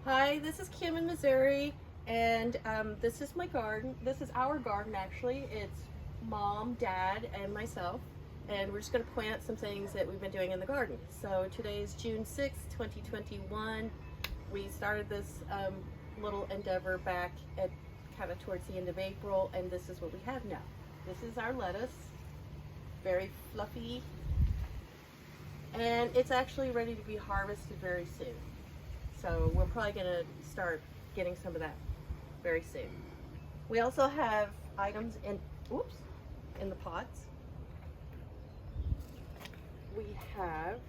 Hi, this is Kim in Missouri, and this is my garden. This is our garden, actually. It's Mom, Dad, and myself, and we're just going to point out some things that we've been doing in the garden. So today is June 6th, 2021. We started this little endeavor back at kind of towards the end of April, and this is what we have now. This is our lettuce, very fluffy, and it's actually ready to be harvested very soon. So we're probably going to start getting some of that very soon. We also have items in the pots. We have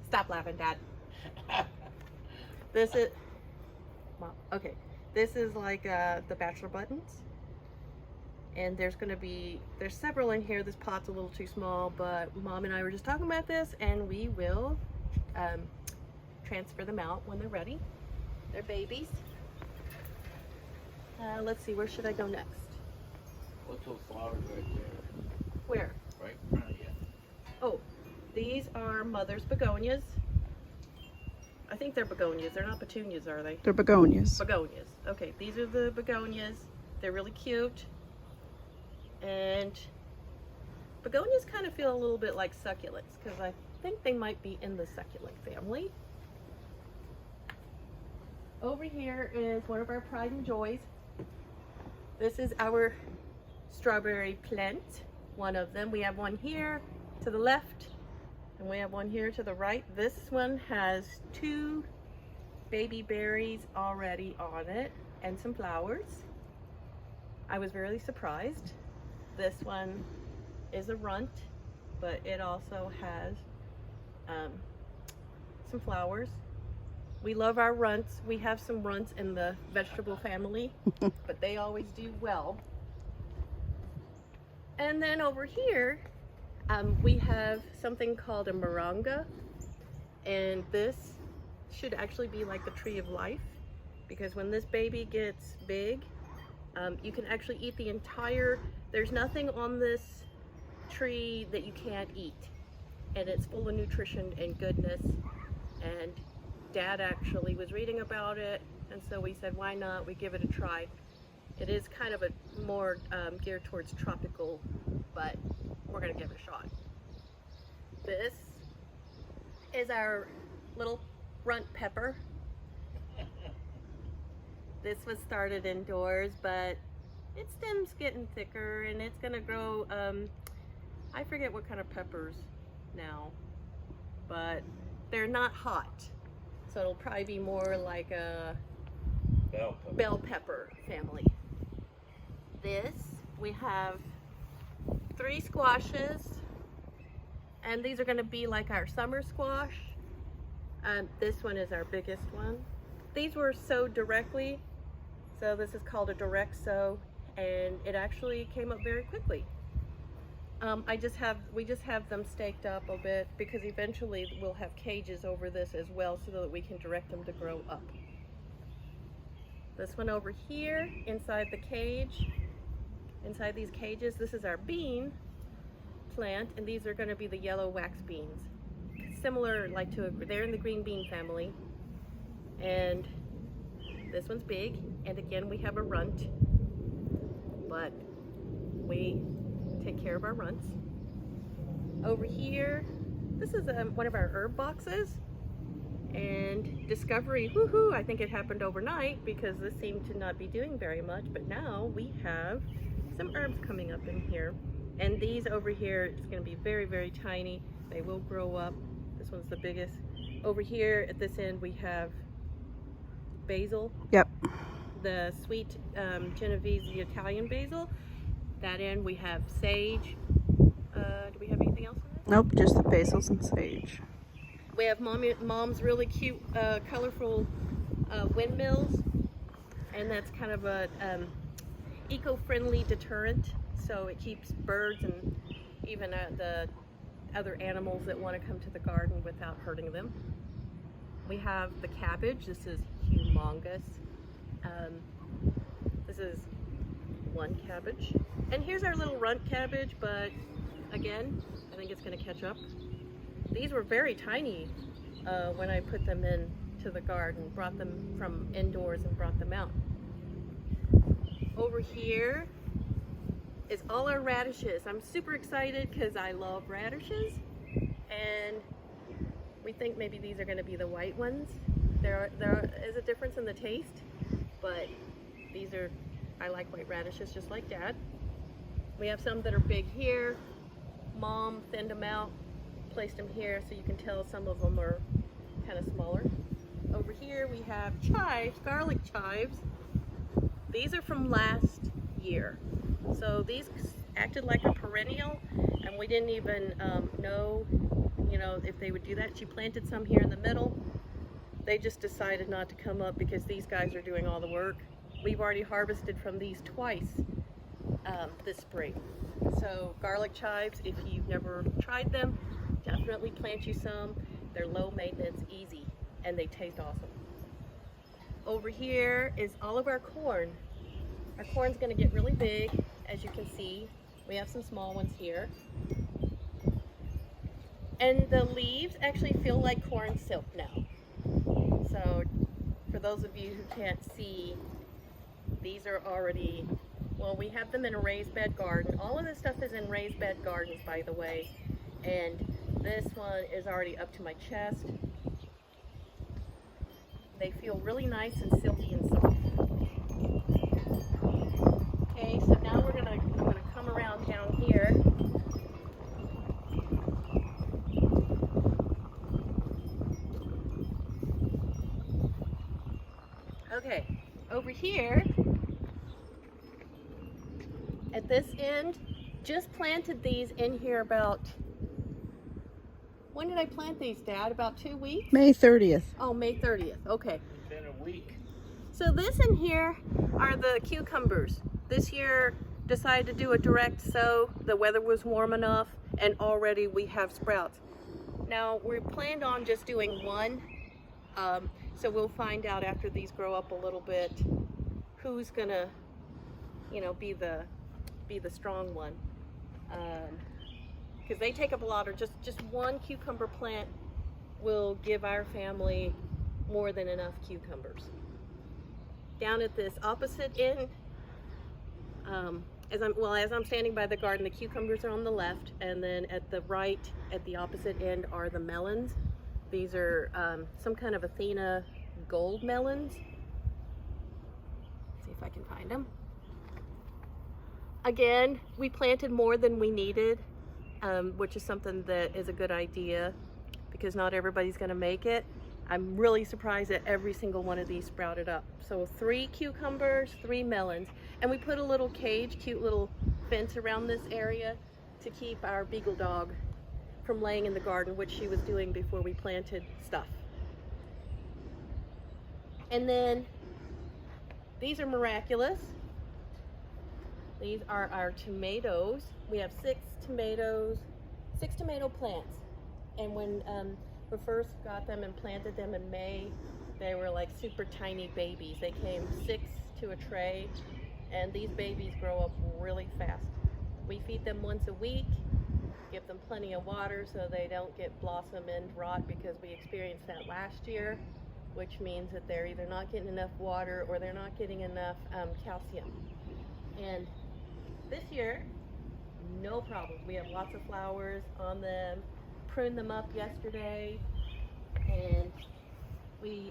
stop laughing, Dad. This is well, okay. This is like the bachelor buttons. And there's several in here. This pot's a little too small, but Mom and I were just talking about this, and we will transfer them out when they're ready. They're babies. Let's see, where should I go next? What's those flowers right there? Where? Right in front of you. Oh, these are Mother's begonias. I think they're begonias. They're not petunias, are they? They're begonias. Begonias. Okay, these are the begonias. They're really cute. And begonias kind of feel a little bit like succulents because I think they might be in the succulent family. Over here is one of our pride and joys. This is our strawberry plant, one of them. We have one here to the left and we have one here to the right. This one has 2 baby berries already on it and some flowers. I was really surprised. This one is a runt, but it also has some flowers. We love our runts. We have some runts in the vegetable family, but they always do well. And then over here, we have something called a moringa, and this should actually be like the tree of life, because when this baby gets big, you can actually eat the entire. There's nothing on this tree that you can't eat, and it's full of nutrition and goodness. And Dad actually was reading about it, and so we said, why not? We give it a try. It is kind of a more geared towards tropical, but we're gonna give it a shot. This is our little runt pepper. This was started indoors, but its stem's getting thicker and it's gonna grow, I forget what kind of peppers now, but they're not hot. So it'll probably be more like a bell pepper family. This, we have 3 squashes, and these are gonna be like our summer squash. This one is our biggest one. These were sowed directly, so this is called a direct sow, and it actually came up very quickly. We just have them staked up a bit because eventually we'll have cages over this as well so that we can direct them to grow up. This one over here inside the cage, inside these cages, this is our bean plant, and these are going to be the yellow wax beans. Similar like they're in the green bean family. And this one's big, and again we have a runt, but we take care of our runts. Over here, this is one of our herb boxes, and discovery, woohoo, I think it happened overnight because this seemed to not be doing very much, but now we have some herbs coming up in here. And these over here, it's going to be very, very tiny. They will grow up. This one's the biggest. Over here at this end we have basil. Yep. The sweet Genovese, the Italian basil. That end we have sage. Do we have anything else in there? Nope, just the basils and sage. We have Mom's really cute, colorful windmills, and that's kind of a eco-friendly deterrent. So it keeps birds and even the other animals that want to come to the garden without hurting them. We have the cabbage. This is humongous. This is one cabbage. And here's our little runt cabbage, but again, I think it's going to catch up. these were very tiny when I put them in to the garden, brought them from indoors and brought them out. Over here is all our radishes. I'm super excited because I love radishes, and we think maybe these are going to be the white ones. There is a difference in the taste, but I like white radishes just like Dad. We have some that are big here. Mom thinned them out, placed them here so you can tell some of them are kind of smaller. Over here we have chives, garlic chives. These are from last year. So these acted like a perennial, and we didn't even know, if they would do that. She planted some here in the middle. They just decided not to come up because these guys are doing all the work. We've already harvested from these twice this spring. So garlic chives, if you've never tried them, definitely plant you some. They're low maintenance, easy, and they taste awesome. Over here is all of our corn. Our corn's gonna get really big, as you can see. We have some small ones here. And the leaves actually feel like corn silk now. So for those of you who can't see, these are already, well, we have them in a raised bed garden. All of this stuff is in raised bed gardens, by the way. And this one is already up to my chest. They feel really nice and silky and soft. Okay, so now I'm gonna come around down here. Okay, over here, at this end, just planted these in here about, when did I plant these, Dad? About 2 weeks? May 30th. Oh, May 30th, okay. It's been a week. So this in here are the cucumbers. This year decided to do a direct sow. The weather was warm enough, and already we have sprouts. Now we planned on just doing one, so we'll find out after these grow up a little bit who's gonna, be the strong one, because they take up a lot. Or just one cucumber plant will give our family more than enough cucumbers. Down at this opposite end, as I'm standing by the garden, the cucumbers are on the left, and then at the right, at the opposite end, are the melons. These are some kind of Athena gold melons. Let's see if I can find them. Again, we planted more than we needed, which is something that is a good idea because not everybody's going to make it. I'm really surprised that every single one of these sprouted up. So 3 cucumbers, 3 melons, and we put a little cage, cute little fence around this area to keep our beagle dog from laying in the garden, which she was doing before we planted stuff. And then these are miraculous. These are our tomatoes. We have 6 tomato plants. And when we first got them and planted them in May, they were like super tiny babies. They came 6 to a tray, and these babies grow up really fast. We feed them once a week, give them plenty of water so they don't get blossom end rot, because we experienced that last year, which means that they're either not getting enough water or they're not getting enough calcium. And this year, no problems. We have lots of flowers on them. Pruned them up yesterday, and we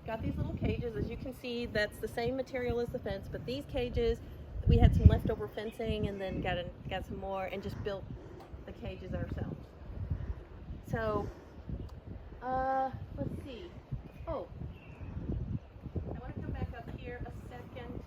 got these little cages. As you can see, that's the same material as the fence, but these cages, we had some leftover fencing and then got some more and just built the cages ourselves. So let's see. Oh, I want to come back up here a second.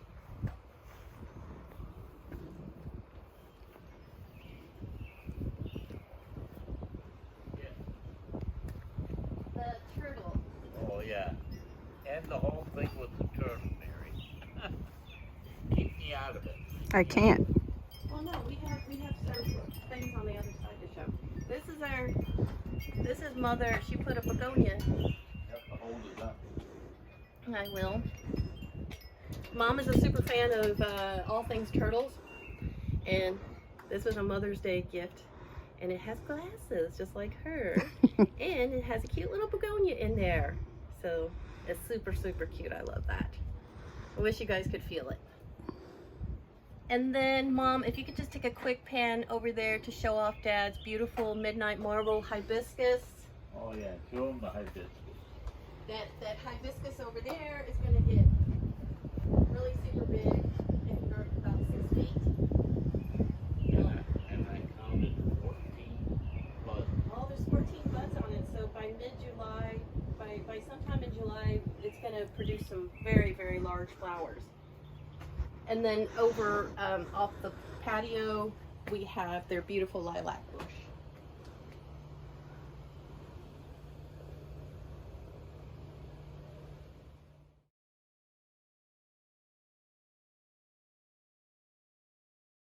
And the whole thing with the turtle, Mary. Keep me out of it. I can't. Well, no, we have some things on the other side to show. This is Mother. She put a begonia. You have to hold it up. I will. Mom is a super fan of all things turtles, and this was a Mother's Day gift. And it has glasses, just like her. And it has a cute little begonia in there. So it's super, super cute. I love that. I wish you guys could feel it. And then, Mom, if you could just take a quick pan over there to show off Dad's beautiful midnight marble hibiscus. Oh yeah, show them the hibiscus. That hibiscus over there is going to get really super big and grow about 6 feet. And I counted 14 buds. Oh, there's 14 buds on it, so by mid-July, by sometime in July, it's going to produce some very, very large flowers. And then over off the patio, we have their beautiful lilac bush.